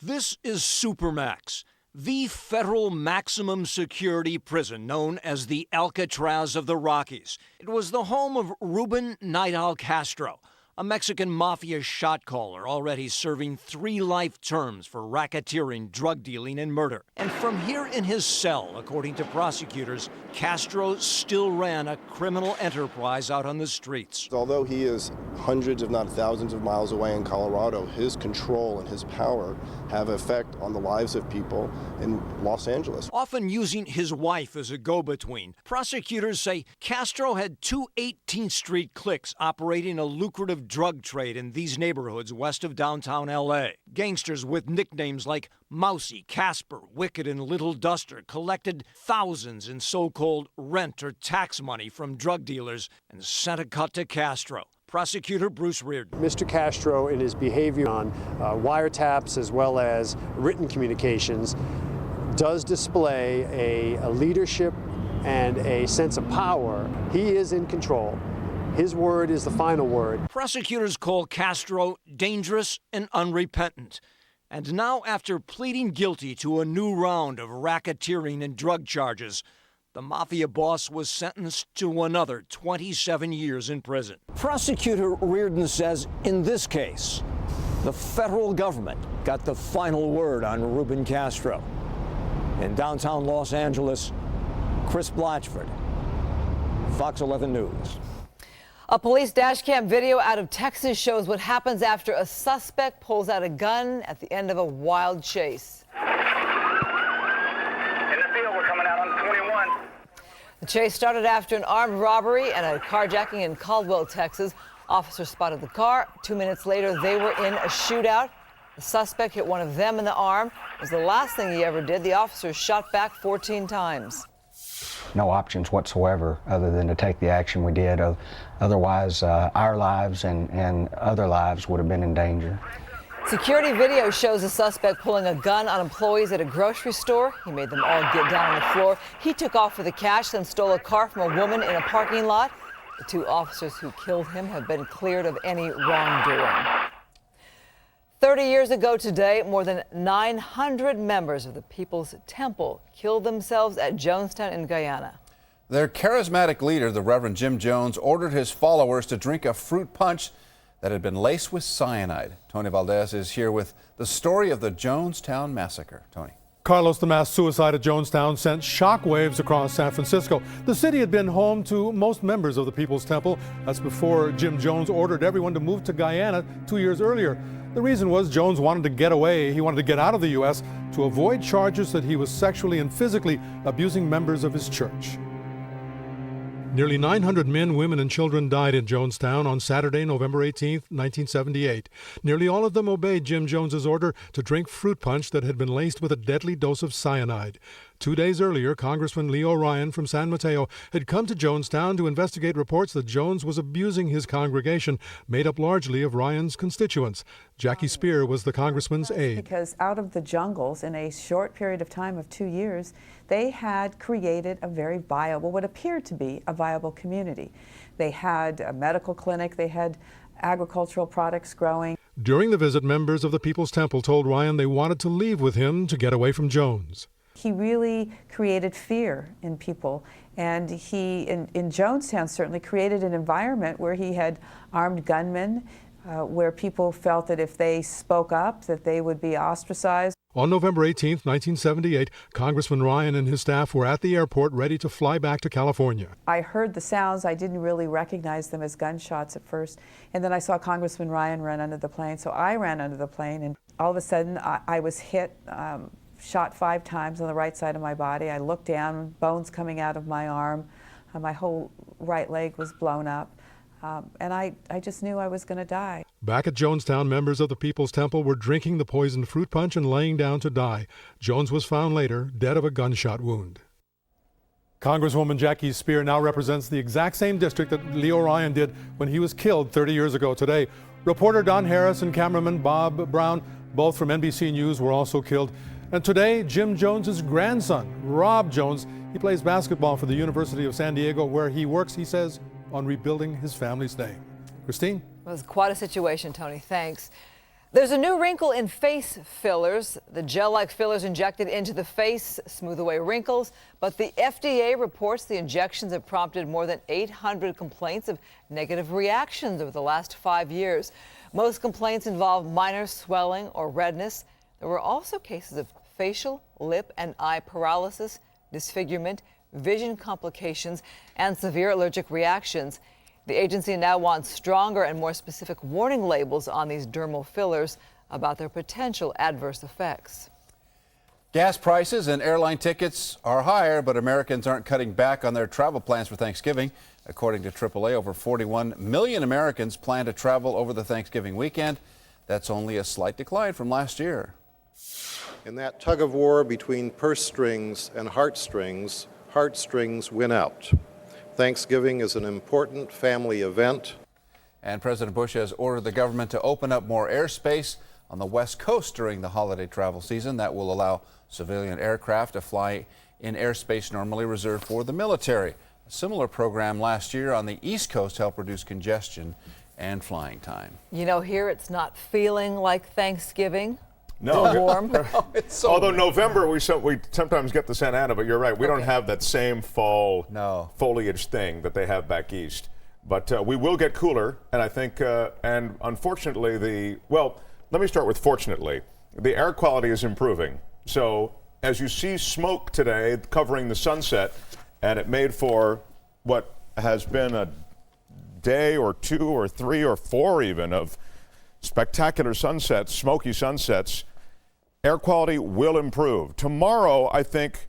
This is Supermax, the federal maximum security prison known as the Alcatraz of the Rockies. It was the home of Ruben Nidal Castro, a Mexican mafia shot caller already serving 3 life terms for racketeering, drug dealing, and murder. And from here in his cell, according to prosecutors, Castro still ran a criminal enterprise out on the streets. Although he is hundreds, if not thousands of miles away in Colorado, his control and his power have effect on the lives of people in Los Angeles. Often using his wife as a go-between, prosecutors say Castro had 2 18th Street cliques operating a lucrative drug trade in these neighborhoods west of downtown L.A. Gangsters with nicknames like Mousy, Casper, Wicked, and Little Duster collected thousands in so-called rent or tax money from drug dealers and sent a cut to Castro. Prosecutor Bruce Reardon. Mr. Castro, in his behavior on wiretaps as well as written communications, does display a leadership and a sense of power. He is in control. His word is the final word. Prosecutors call Castro dangerous and unrepentant. And now, after pleading guilty to a new round of racketeering and drug charges, the mafia boss was sentenced to another 27 years in prison. Prosecutor Reardon says in this case, the federal government got the final word on Ruben Castro. In downtown Los Angeles, Chris Blatchford, Fox 11 News. A police dash cam video out of Texas shows what happens after a suspect pulls out a gun at the end of a wild chase. In the field, we're coming out on 21. The chase started after an armed robbery and a carjacking in Caldwell, Texas. Officers spotted the car. 2 minutes later, they were in a shootout. The suspect hit one of them in the arm. It was the last thing he ever did. The officers shot back 14 times. No options whatsoever other than to take the action we did. Otherwise, our lives and other lives would have been in danger. Security video shows the suspect pulling a gun on employees at a grocery store. He made them all get down on the floor. He took off for the cash, then stole a car from a woman in a parking lot. The 2 officers who killed him have been cleared of any wrongdoing. 30 years ago today, more than 900 members of the People's Temple killed themselves at Jonestown in Guyana. Their charismatic leader, the Reverend Jim Jones, ordered his followers to drink a fruit punch that had been laced with cyanide. Tony Valdez is here with the story of the Jonestown massacre. Tony. Carlos, the mass suicide at Jonestown sent shockwaves across San Francisco. The city had been home to most members of the People's Temple. That's before Jim Jones ordered everyone to move to Guyana 2 years earlier. The reason was Jones wanted to get away. He wanted to get out of the U.S. to avoid charges that he was sexually and physically abusing members of his church. Nearly 900 men, women, and children died in Jonestown on Saturday, November 18, 1978. Nearly all of them obeyed Jim Jones's order to drink fruit punch that had been laced with a deadly dose of cyanide. 2 days earlier, Congressman Leo Ryan from San Mateo had come to Jonestown to investigate reports that Jones was abusing his congregation, made up largely of Ryan's constituents. Jackie Spear was the congressman's aide. Because out of the jungles, in a short period of time of 2 years, they had created a very viable, what appeared to be a viable community. They had a medical clinic, they had agricultural products growing. During the visit, members of the People's Temple told Ryan they wanted to leave with him to get away from Jones. He really created fear in people, and he, in Jonestown, certainly created an environment where he had armed gunmen, where people felt that if they spoke up, that they would be ostracized. On November 18, 1978, Congressman Ryan and his staff were at the airport ready to fly back to California. I heard the sounds. I didn't really recognize them as gunshots at first. And then I saw Congressman Ryan run under the plane, so I ran under the plane, and all of a sudden I was hit, shot 5 times on the right side of my body. I looked down, bones coming out of my arm. My whole right leg was blown up. And I just knew I was going to die. Back at Jonestown, members of the People's Temple were drinking the poisoned fruit punch and laying down to die. Jones was found later, dead of a gunshot wound. Congresswoman Jackie Spear now represents the exact same district that Leo Ryan did when he was killed 30 years ago today. Reporter Don Harris and cameraman Bob Brown, both from NBC News, were also killed. And today, Jim Jones's grandson, Rob Jones, he plays basketball for the University of San Diego, where he works, he says, on rebuilding his family's name. Christine? It was quite a situation, Tony. Thanks. There's a new wrinkle in face fillers. The gel-like fillers injected into the face smooth away wrinkles, but the FDA reports the injections have prompted more than 800 complaints of negative reactions over the last 5 years. Most complaints involve minor swelling or redness. There were also cases of facial, lip, and eye paralysis, disfigurement, vision complications, and severe allergic reactions. The agency now wants stronger and more specific warning labels on these dermal fillers about their potential adverse effects. Gas prices and airline tickets are higher, but Americans aren't cutting back on their travel plans for Thanksgiving. According to AAA, over 41 million Americans plan to travel over the Thanksgiving weekend. That's only a slight decline from last year. In that tug of war between purse strings and heartstrings win out. Thanksgiving is an important family event. And President Bush has ordered the government to open up more airspace on the West Coast during the holiday travel season. That will allow civilian aircraft to fly in airspace normally reserved for the military. A similar program last year on the East Coast helped reduce congestion and flying time. You know, here it's not feeling like Thanksgiving. No. Warm. Although November, we sometimes get the Santa Ana, but you're right. We don't have that same fall foliage thing that they have back east. But we will get cooler, and I think, and unfortunately, let me start with fortunately. The air quality is improving. So as you see smoke today covering the sunset, and it made for what has been a day or 2 or 3 or 4 even of spectacular sunsets, smoky sunsets, air quality will improve. Tomorrow, I think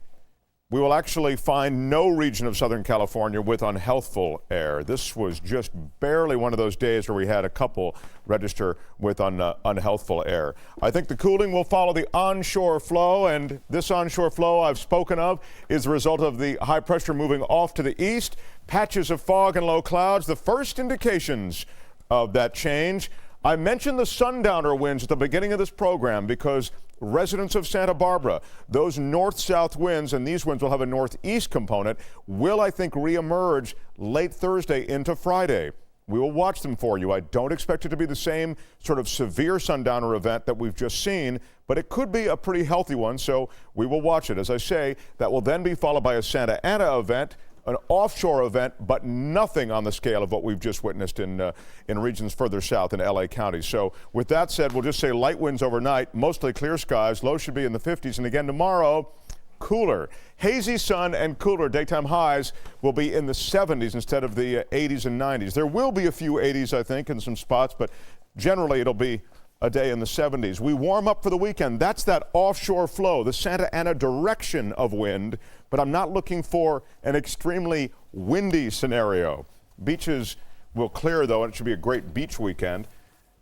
we will actually find no region of Southern California with unhealthful air. This was just barely one of those days where we had a couple register with unhealthful air. I think the cooling will follow the onshore flow, and this onshore flow I've spoken of is the result of the high pressure moving off to the east, patches of fog and low clouds, the first indications of that change. I mentioned the sundowner winds at the beginning of this program because residents of Santa Barbara, those north-south winds, and these winds will have a northeast component, will, I think, reemerge late Thursday into Friday. We will watch them for you. I don't expect it to be the same sort of severe sundowner event that we've just seen, but it could be a pretty healthy one, so we will watch it. As I say, that will then be followed by a Santa Ana event an offshore event, but nothing on the scale of what we've just witnessed in regions further south in LA County. So with that said, we'll just say light winds overnight, mostly clear skies. Lows should be in the 50s. And again tomorrow, cooler. Hazy sun and cooler. Daytime highs will be in the 70s instead of the 80s and 90s. There will be a few 80s, I think, in some spots, but generally it'll be a day in the 70s. We warm up for the weekend. That's that offshore flow, the Santa Ana direction of wind, but I'm not looking for an extremely windy scenario. Beaches will clear, though, and it should be a great beach weekend.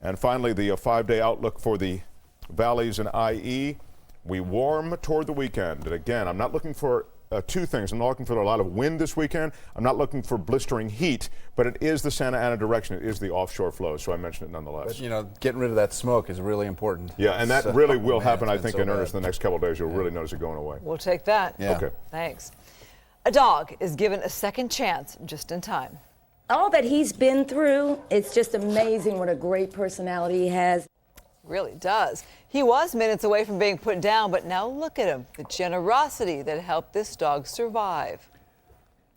And finally, the 5-day outlook for the valleys and IE. We warm toward the weekend. And again, I'm not looking for two things. I'm not looking for a lot of wind this weekend. I'm not looking for blistering heat, but it is the Santa Ana direction. It is the offshore flow, so I mentioned it nonetheless. But, getting rid of that smoke is really important. Yeah, and that really will happen, I think, in earnest in the next couple of days. You'll really notice it going away. We'll take that. Yeah. Okay. Thanks. A dog is given a second chance just in time. All that he's been through, it's just amazing what a great personality he has. Really does. He was minutes away from being put down, but now look at him, the generosity that helped this dog survive.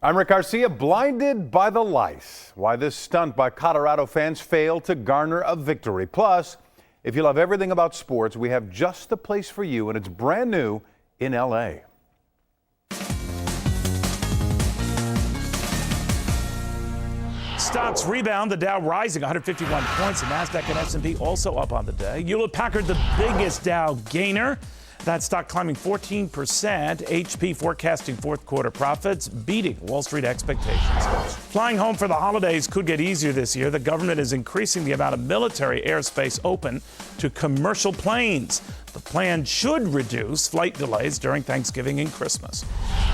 I'm Rick Garcia, blinded by the lice. Why this stunt by Colorado fans failed to garner a victory. Plus, if you love everything about sports, we have just the place for you, and it's brand new in LA. Stocks rebound, the Dow rising 151 points, the Nasdaq and S&P also up on the day. Hewlett-Packard, the biggest Dow gainer. That stock climbing 14%. HP forecasting fourth quarter profits, beating Wall Street expectations. Flying home for the holidays could get easier this year. The government is increasing the amount of military airspace open to commercial planes. The plan should reduce flight delays during Thanksgiving and Christmas.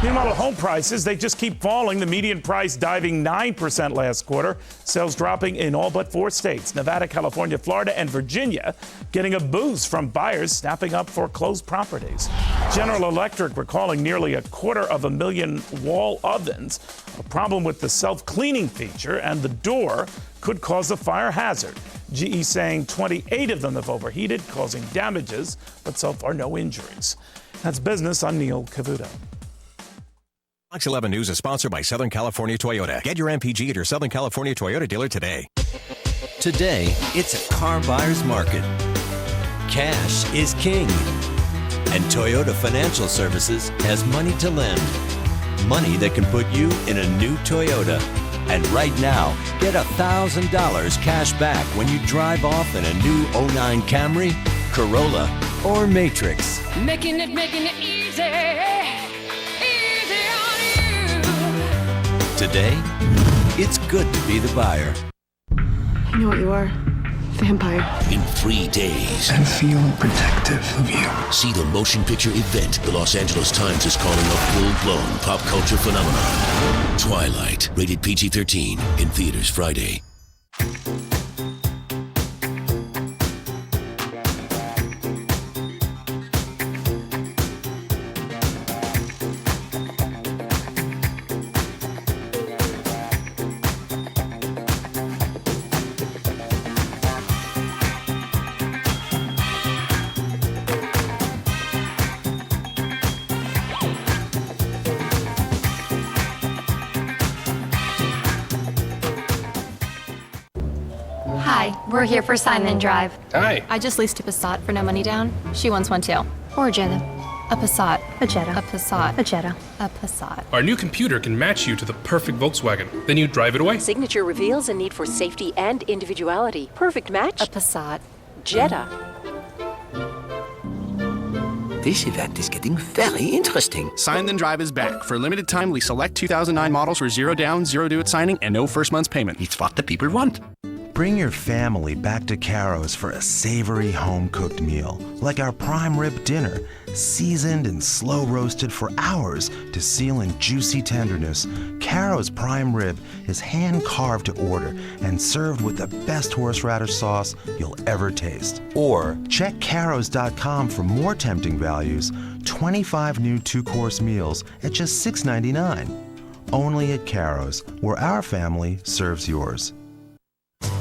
Meanwhile, home prices, they just keep falling. The median price diving 9% last quarter. Sales dropping in all but 4 states, Nevada, California, Florida, and Virginia, getting a boost from buyers snapping up foreclosed properties. General Electric recalling nearly 250,000 wall ovens. A problem with the self-cleaning feature, and the door could cause a fire hazard. GE saying 28 of them have overheated, causing damages, but so far no injuries. That's business. I'm Neil Cavuto. Fox 11 News is sponsored by Southern California Toyota. Get your MPG at your Southern California Toyota dealer today. Today, it's a car buyer's market. Cash is king. And Toyota Financial Services has money to lend. Money that can put you in a new Toyota. And right now, get $1,000 cash back when you drive off in a new 09 Camry, Corolla, or Matrix. Making it easy on you. Today, it's good to be the buyer. I know what you are. Vampire. In 3 days. And feel protective of you. See the motion picture event the Los Angeles Times is calling a full-blown pop culture phenomenon. Twilight, rated PG-13, in theaters Friday. Hi, we're here for Sign Then Drive. Hi. I just leased a Passat for no money down. She wants one too. Or a Jetta. A Passat. A Jetta. A Passat. A Jetta. A Passat. Our new computer can match you to the perfect Volkswagen. Then you drive it away. Signature reveals a need for safety and individuality. Perfect match? A Passat. Jetta. This event is getting very interesting. Sign Then Drive is back. For a limited time, we select 2009 models for 0 down, 0 due at signing, and no first month's payment. It's what the people want. Bring your family back to Caro's for a savory home-cooked meal, like our prime rib dinner, seasoned and slow roasted for hours to seal in juicy tenderness. Caro's prime rib is hand-carved to order and served with the best horseradish sauce you'll ever taste. Or check caros.com for more tempting values, 25 new 2-course meals at just $6.99. Only at Caro's, where our family serves yours.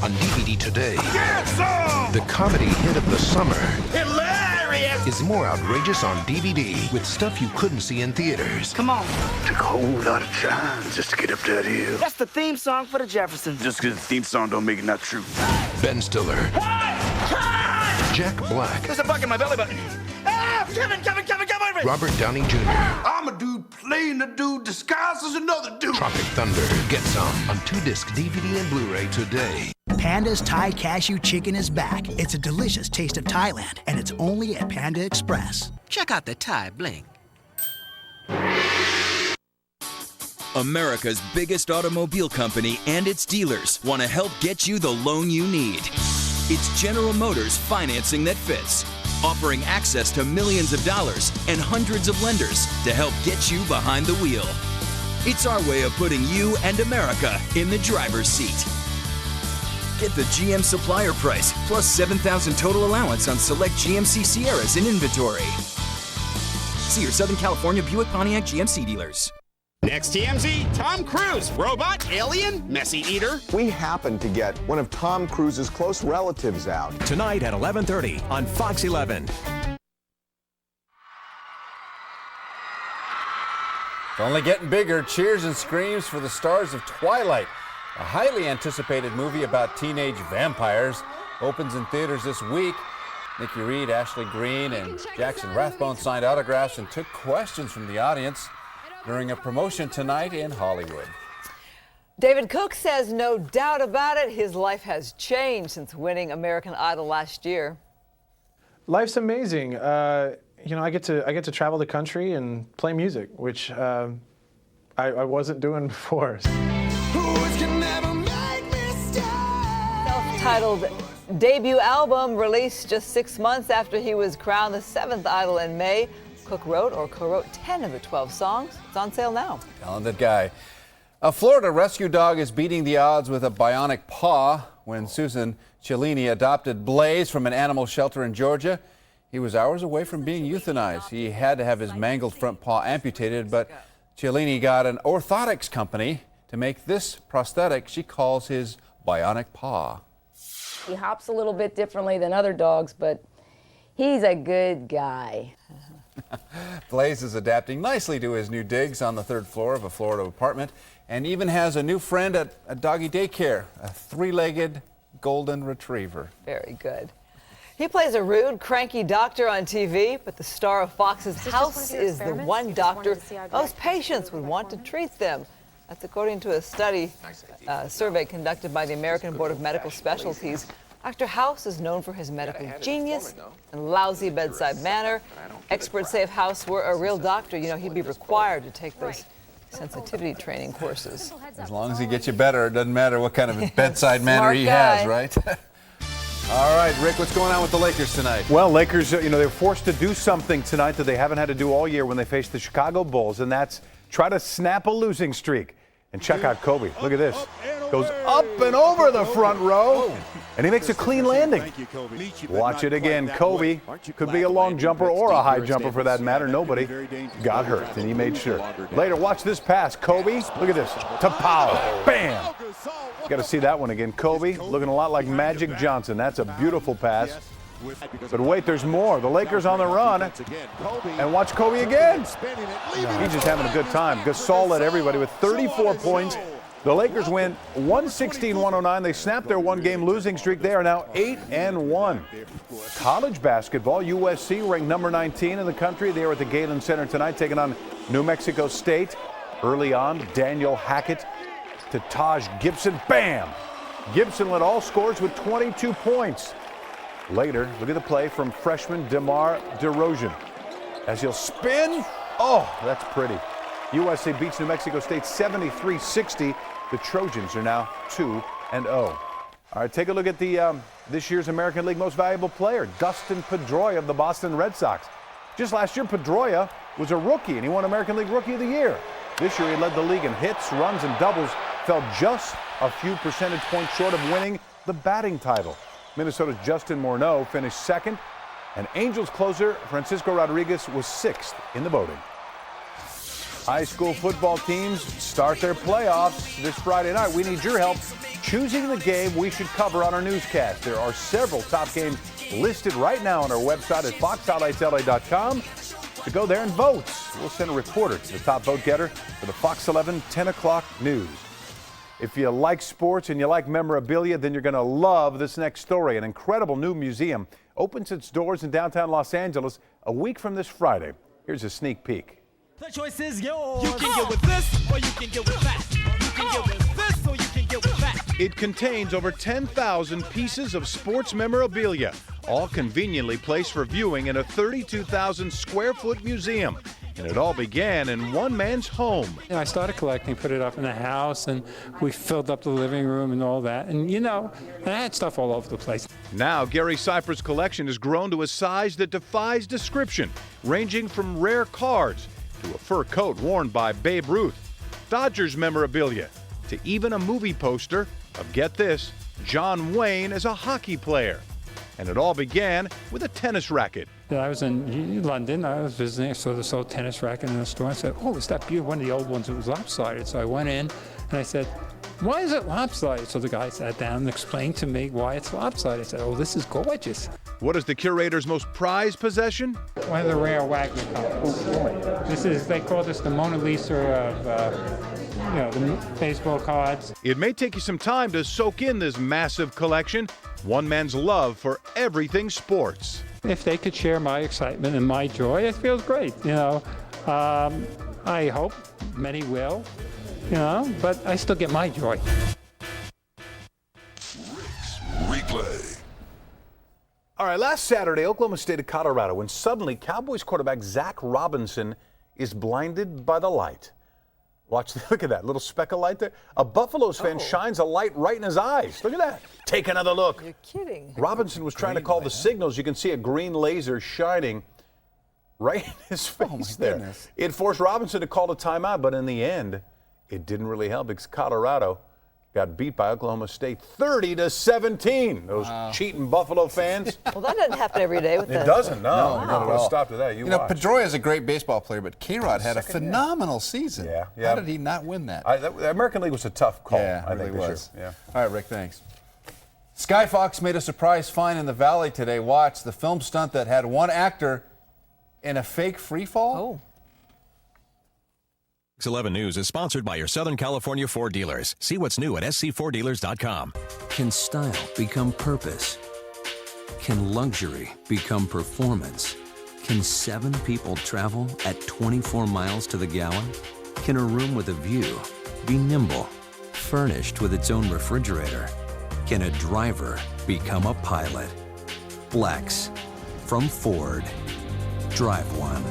On DVD today, Get some! the comedy hit of the summer. Hilarious! is more outrageous on DVD with stuff you couldn't see in theaters. Come on. Took a whole lot of time just to get up that hill. That's the theme song for the Jeffersons. Just because the theme song don't make it not true. Ben Stiller. Jack Black. There's a bug in my belly button. Ah! Kevin! Robert Downey Jr. I'm a dude playing a dude disguised as another dude. Tropic Thunder. Get some on 2-disc DVD and Blu-ray today. Panda's Thai Cashew Chicken is back. It's a delicious taste of Thailand, and it's only at Panda Express. Check out the Thai bling. America's biggest automobile company and its dealers want to help get you the loan you need. It's General Motors financing that fits, offering access to millions of dollars and hundreds of lenders to help get you behind the wheel. It's our way of putting you and America in the driver's seat. Get the GM supplier price plus $7,000 total allowance on select GMC Sierras in inventory. See your Southern California Buick Pontiac GMC dealers. Next TMZ, Tom Cruise, robot, alien, messy eater. We happened to get one of Tom Cruise's close relatives out. Tonight at 11:30 on Fox 11. It's only getting bigger. Cheers and screams for the stars of Twilight. A highly anticipated movie about teenage vampires opens in theaters this week. Nikki Reed, Ashley Greene, and Jackson Rathbone signed autographs and took questions from the audience during a promotion tonight in Hollywood. David Cook says no doubt about it, his life has changed since winning American Idol last year. Life's amazing. You know, I get to travel the country and play music, which I wasn't doing before. Self-titled debut album released just 6 months after he was crowned the 7th Idol in May. Cook wrote or co-wrote 10 of the 12 songs. It's on sale now. Talented guy. A Florida rescue dog is beating the odds with a bionic paw. When Susan Cellini adopted Blaze from an animal shelter in Georgia, he was hours away from being euthanized. He had to have his mangled front paw amputated, but Cellini got an orthotics company to make this prosthetic she calls his bionic paw. He hops a little bit differently than other dogs, but he's a good guy. Blaze is adapting nicely to his new digs on the 3rd floor of a Florida apartment and even has a new friend at a doggy daycare, a 3-legged golden retriever. Very good. He plays a rude, cranky doctor on TV, but the star of Fox's House is the one doctor most patients would want to treat them. That's according to a survey conducted by the American Board of Medical Specialties. Dr. House is known for his medical genius and lousy bedside manner. Experts say if House were a real doctor, you know, he'd be required to take those sensitivity training courses. As long as he gets you better, it doesn't matter what kind of bedside manner he has, right? All right, Rick, what's going on with the Lakers tonight? Well, Lakers, you know, they're forced to do something tonight that they haven't had to do all year when they face the Chicago Bulls, and that's try to snap a losing streak. And check out Kobe. Look at this. Goes up and over the front row, and he makes a clean landing. Watch it again. Kobe could be a long jumper or a high jumper for that matter. Nobody got hurt, and he made sure. Later, watch this pass. Kobe, look at this. To Powell. Bam. Got to see that one again. Kobe looking a lot like Magic Johnson. That's a beautiful pass. But wait, there's more. The Lakers on the run. And watch Kobe again. He's just having a good time. Gasol led everybody with 34 points. The Lakers win 116-109. They snapped their one-game losing streak. They are now 8-1. College basketball, USC ranked number 19 in the country. They are at the Galen Center tonight taking on New Mexico State. Early on, Daniel Hackett to Taj Gibson. Bam! Gibson led all scores with 22 points. Later, look at the play from freshman DeMar DeRozan. As he'll spin, oh, that's pretty. USC beats New Mexico State 73-60. The Trojans are now 2-0. All right, take a look at the this year's American League Most Valuable Player, Dustin Pedroia of the Boston Red Sox. Just last year, Pedroia was a rookie, and he won American League Rookie of the Year. This year, he led the league in hits, runs, and doubles, fell just a few percentage points short of winning the batting title. Minnesota's Justin Morneau finished second, and Angels closer Francisco Rodriguez was 6th in the voting. High school football teams start their playoffs this Friday night. We need your help choosing the game we should cover on our newscast. There are several top games listed right now on our website at foxhighlightsla.com. So go there and vote. We'll send a reporter to the top vote getter for the Fox 11 10 o'clock news. If you like sports and you like memorabilia, then you're going to love this next story. An incredible new museum opens its doors in downtown Los Angeles a week from this Friday. Here's a sneak peek. The choice is yours. You can get with this or you can get with that. You can get with this or you can get with that. It contains over 10,000 pieces of sports memorabilia, all conveniently placed for viewing in a 32,000 square foot museum. And it all began in one man's home. I started collecting, put it up in the house, and we filled up the living room and all that. And I had stuff all over the place. Now, Gary Cypher's collection has grown to a size that defies description, ranging from rare cards to a fur coat worn by Babe Ruth, Dodgers memorabilia, to even a movie poster of, get this, John Wayne as a hockey player. And it all began with a tennis racket. I was in London. I was visiting. I saw this old tennis racket in the store. I said, "Oh, is that beautiful?" One of the old ones that was lopsided. So I went in and I said, "Why is it lopsided?" So the guy sat down and explained to me why it's lopsided. I said, "Oh, this is gorgeous." What is the curator's most prized possession? One of the rare Wagner cards. They call this the Mona Lisa of the baseball cards. It may take you some time to soak in this massive collection. One man's love for everything sports. If they could share my excitement and my joy, it feels great. I hope many will, but I still get my joy. Replay. All right, last Saturday, Oklahoma State of Colorado, when suddenly Cowboys quarterback Zach Robinson is blinded by the light. Look at that little speck of light there. A Buffaloes fan shines a light right in his eyes. Look at that. Take another look. You're kidding. Robinson was trying to call the signals. You can see a green laser shining right in his face there. Goodness. It forced Robinson to call a timeout, but in the end, it didn't really help because Colorado got beat by Oklahoma State 30-17. Those cheating Buffalo fans. Well, that doesn't happen every day with It doesn't, no. You're not going to stop to that. You know, Pedroia is a great baseball player, but K-Rod had a phenomenal season. Yeah. How did he not win that? The American League was a tough call. Yeah, I it think really was. Yeah. All right, Rick, thanks. Sky Fox made a surprise find in the Valley today. Watch the film stunt that had one actor in a fake free fall. Fox 11 News is sponsored by your Southern California Ford dealers. See what's new at scforddealers.com. Can style become purpose? Can luxury become performance? Can 7 people travel at 24 miles to the gallon? Can a room with a view be nimble, furnished with its own refrigerator? Can a driver become a pilot? Flex from Ford. Drive one.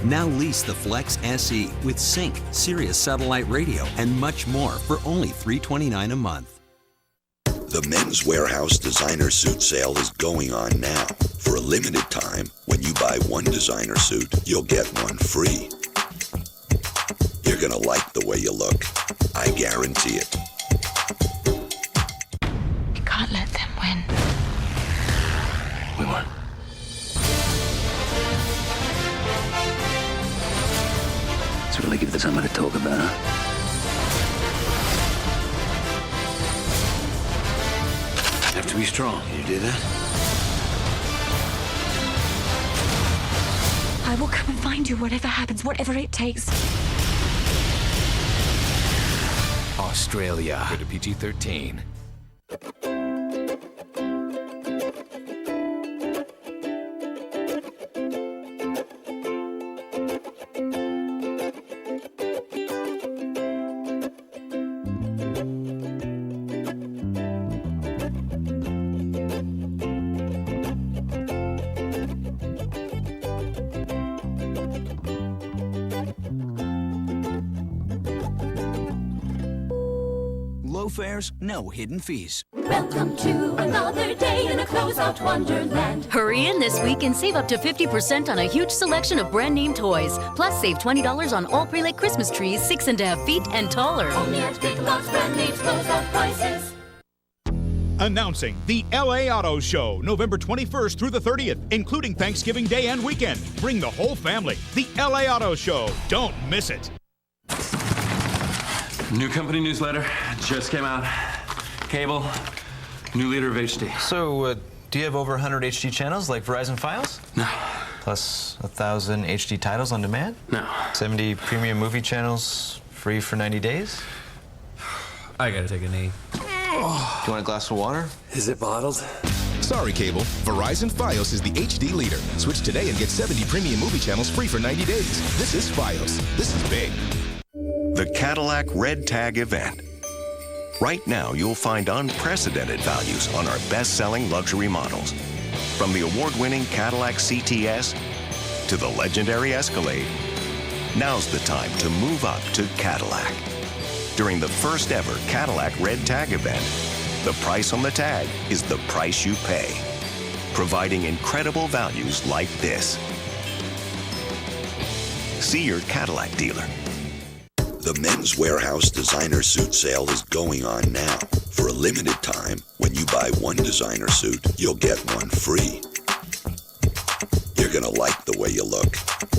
Now lease the Flex SE with Sync, Sirius satellite radio, and much more for only $329 a month. The Men's Warehouse designer suit sale is going on now. For a limited time, when you buy one designer suit, you'll get one free. You're gonna like the way you look. I guarantee it. You can't let them win. We won. Let's really give this something to talk about, huh? You have to be strong. Can you do that? I will come and find you, whatever happens, whatever it takes. Australia. Rated PG-13. Low fares, no hidden fees. Welcome to another day in a closeout wonderland. Hurry in this week and save up to 50% on a huge selection of brand name toys. Plus, save $20 on all pre-lit Christmas trees 6.5 feet and taller. Only at Big Lots brand names closeout prices. Announcing the LA Auto Show, November 21st through the 30th, including Thanksgiving Day and weekend. Bring the whole family. The LA Auto Show. Don't miss it. New company newsletter just came out. Cable, new leader of HD. So, do Do you have over 100 HD channels like Verizon Files? No. Plus 1,000 HD titles on demand? No. 70 premium movie channels free for 90 days? I gotta take a knee. Do you want a glass of water? Is it bottled? Sorry, Cable. Verizon Fios is the HD leader. Switch today and get 70 premium movie channels free for 90 days. This is Fios. This is big. The Cadillac Red Tag event. Right now, you'll find unprecedented values on our best-selling luxury models. From the award-winning Cadillac CTS to the legendary Escalade, now's the time to move up to Cadillac. During the first ever Cadillac Red Tag event, the price on the tag is the price you pay, providing incredible values like this. See your Cadillac dealer. The Men's Warehouse designer suit sale is going on now. For a limited time, when you buy one designer suit, you'll get one free. You're gonna like the way you look.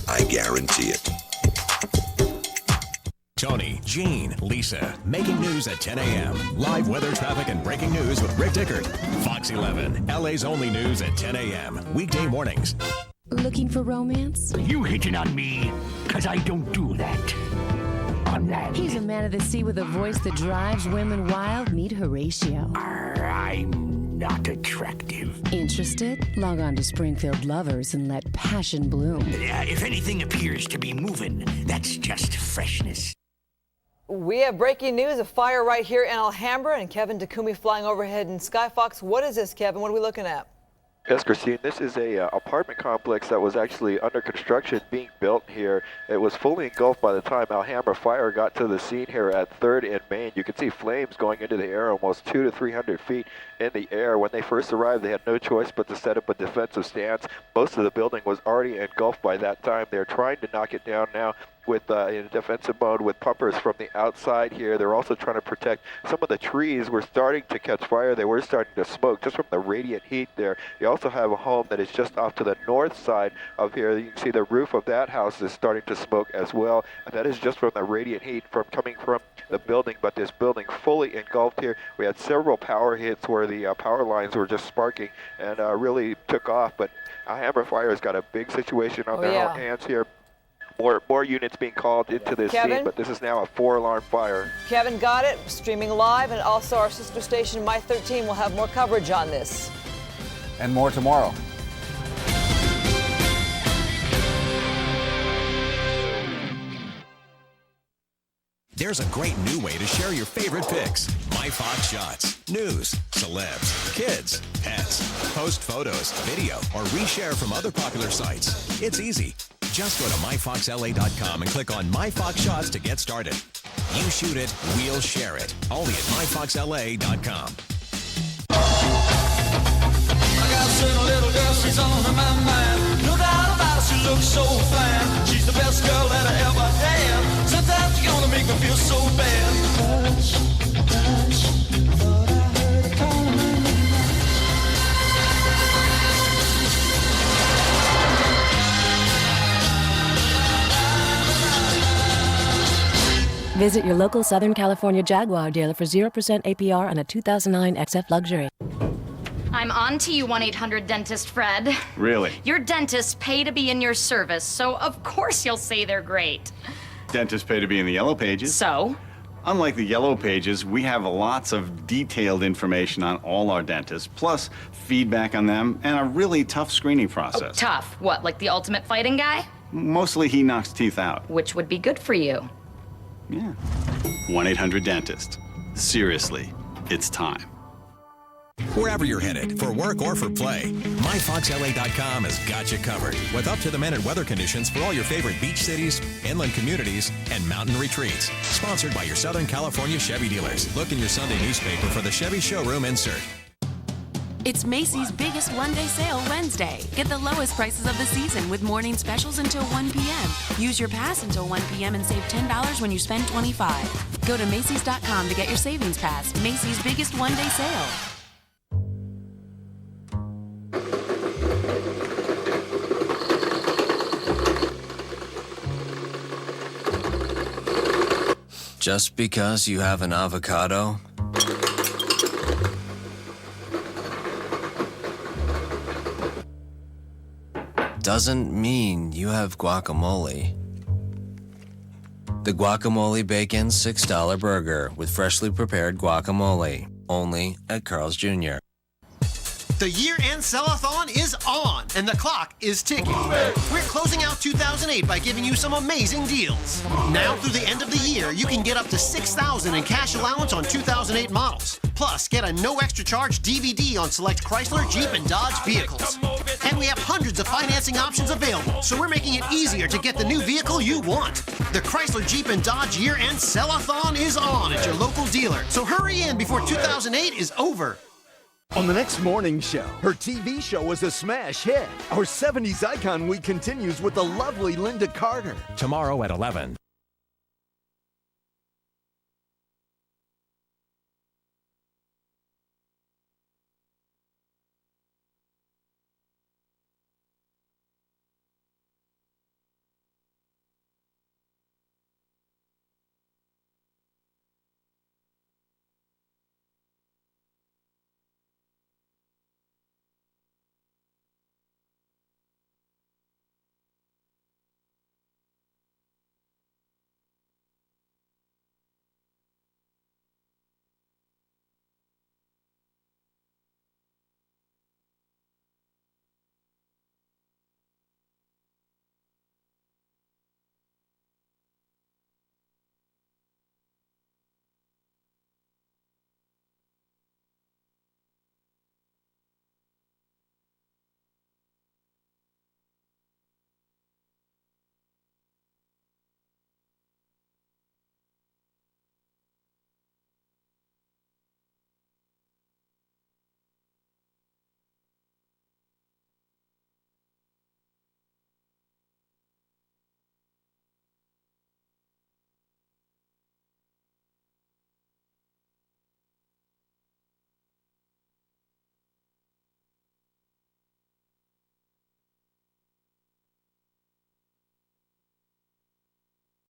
I guarantee it. Tony, Gene, Lisa, making news at 10 a.m. Live weather, traffic, and breaking news with Rick Dickert. Fox 11, LA's only news at 10 a.m. Weekday mornings. Looking for romance? You hitting on me? Because I don't do that. On land. He's a man of the sea with a voice that drives women wild. Meet Horatio. I'm not attractive. Interested? Log on to Springfield Lovers and let passion bloom. If anything appears to be moving, that's just freshness. We have breaking news, a fire right here in Alhambra, and Kevin Takumi flying overhead in Skyfox. What is this, Kevin? What are we looking at? Yes, Christine, this is a apartment complex that was actually under construction being built here. It was fully engulfed by the time Alhambra Fire got to the scene here at 3rd and Main. You can see flames going into the air almost 200 to 300 feet in the air. When they first arrived, they had no choice but to set up a defensive stance. Most of the building was already engulfed by that time. They're trying to knock it down now with in defensive mode with pumpers from the outside here. They're also trying to protect some of the trees were starting to catch fire. They were starting to smoke just from the radiant heat there. You also have a home that is just off to the north side of here. You can see the roof of that house is starting to smoke as well. And that is just from the radiant heat from coming from the building, but this building fully engulfed here. We had several power hits where the power lines were just sparking and really took off. But Alhambra Fire has got a big situation on their hands here. More units being called into this scene, but this is now a 4-alarm fire. Kevin got it, streaming live, and also our sister station, My 13, will have more coverage on this. And more tomorrow. There's a great new way to share your favorite pics. My Fox Shots. News, celebs, kids, pets. Post photos, video, or reshare from other popular sites. It's easy. Just go to myfoxla.com and click on My Fox Shots to get started. You shoot it, we'll share it. Only at myfoxla.com. I got a certain little girl, she's on my mind. No doubt about it, she looks so fine. She's the best girl that I ever had. Sometimes you're gonna make me feel so bad. Hush, hush, thought I heard her calling my name. Visit your local Southern California Jaguar dealer for 0% APR on a 2009 XF Luxury. I'm on to you, 1-800-DENTIST Fred. Really? Your dentists pay to be in your service, so of course you'll say they're great. Dentists pay to be in the Yellow Pages. So? Unlike the Yellow Pages, we have lots of detailed information on all our dentists, plus feedback on them, and a really tough screening process. Oh, tough? What, like the ultimate fighting guy? Mostly he knocks teeth out. Which would be good for you. Yeah. 1-800-DENTIST. Seriously, it's time. Wherever you're headed, for work or for play, myfoxla.com has got you covered with up-to-the-minute weather conditions for all your favorite beach cities, inland communities, and mountain retreats. Sponsored by your Southern California Chevy dealers. Look in your Sunday newspaper for the Chevy showroom insert. It's Macy's biggest one-day sale Wednesday. Get the lowest prices of the season with morning specials until 1 p.m. Use your pass until 1 p.m. and save $10 when you spend $25. Go to Macy's.com to get your savings pass. Macy's biggest one-day sale. Just because you have an avocado doesn't mean you have guacamole. The Guacamole Bacon $6 burger with freshly prepared guacamole, only at Carl's Jr. The year-end sell-a-thon is on, and the clock is ticking. We're closing out 2008 by giving you some amazing deals. Now through the end of the year, you can get up to $6,000 in cash allowance on 2008 models. Plus, get a no extra charge DVD on select Chrysler, Jeep, and Dodge vehicles. And we have hundreds of financing options available, so we're making it easier to get the new vehicle you want. The Chrysler, Jeep, and Dodge year-end sell-a-thon is on at your local dealer, so hurry in before 2008 is over. On the next morning show, her TV show was a smash hit. Our 70s Icon Week continues with the lovely Linda Carter. Tomorrow at 11.